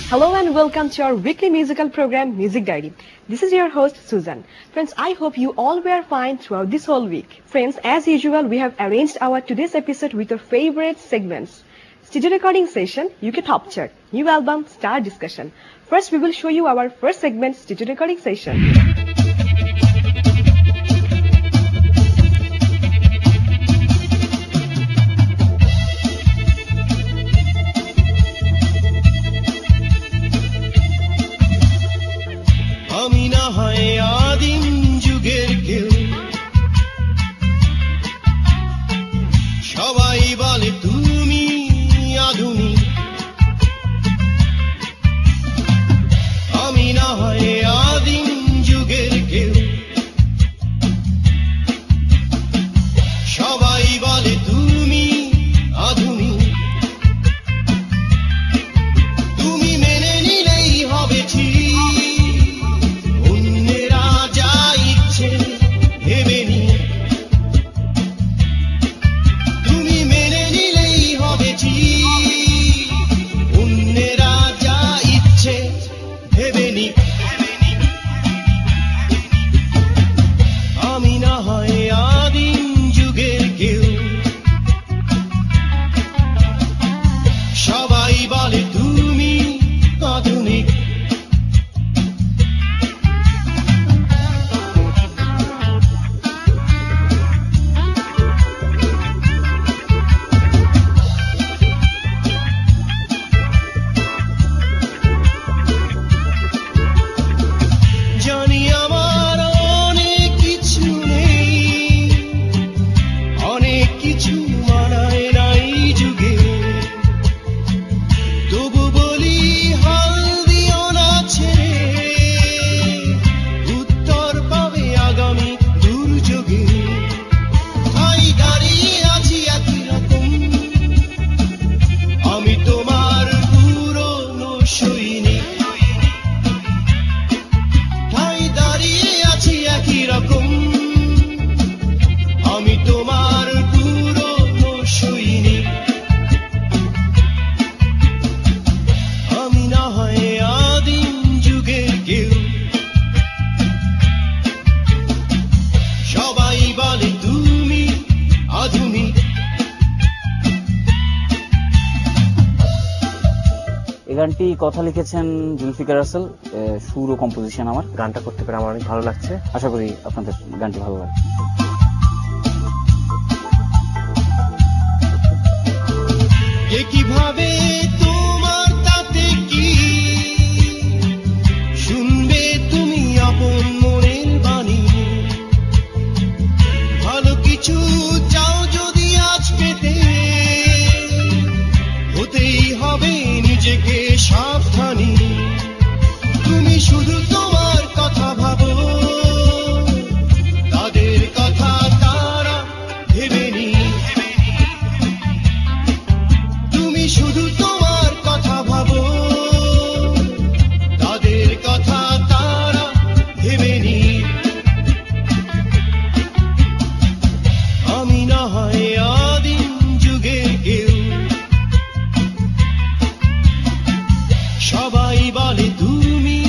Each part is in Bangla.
Hello and welcome to our weekly musical program, Music Diary. This is your host, Susan. Friends, I hope you all were fine throughout this whole week. Friends, as usual, we have arranged our today's episode with our favorite segments. Studio recording session, UK Top Chart, new album, star discussion. First, we will show you our first segment, studio recording session. গানটি কথা লিখেছেন জুলফিকার রাসেল, সুর ও কম্পোজিশন আমার। গানটা করতে পেরে আমার অনেক ভালো লাগছে। আশা করি আপনাদের গানটি ভালো লাগবে। কিভাবে তোমার তাতে কি শুনবে তুমি আপন মনের বাণী, ভালো কিছু চাও যদি আজ পেতে, হতেই হবে নিজেকে সাবধানী। তুমি শুধু তোমার কথা ভাবো, তাদের কথা তারা ভেবেনি। তুমি শুধু তোমার কথা ভাবো, তাদের কথা তারা ভেবেনি। আমি না হয় আদিম যুগের কেউ, সবাই বলে তুমি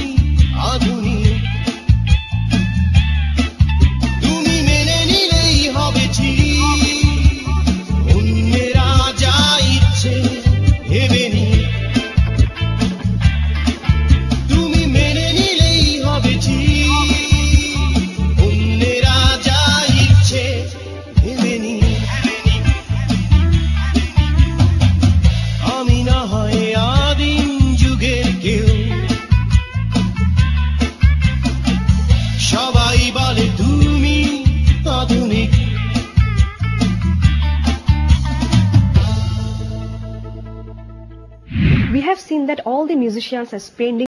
আধুনিক, তুমি মেনে নিলেই হবে ঠিক, অন্যেরা যা ইচ্ছে ভেবে নি। তুমি মেনে নিলেই হবে ঠিক, অন্যেরা যা ইচ্ছে ভেবে নি। আমি না হয় আদিম যুগের কেউ, সবাই বলে তুমি আধুনিক। We have seen that all the musicians are spending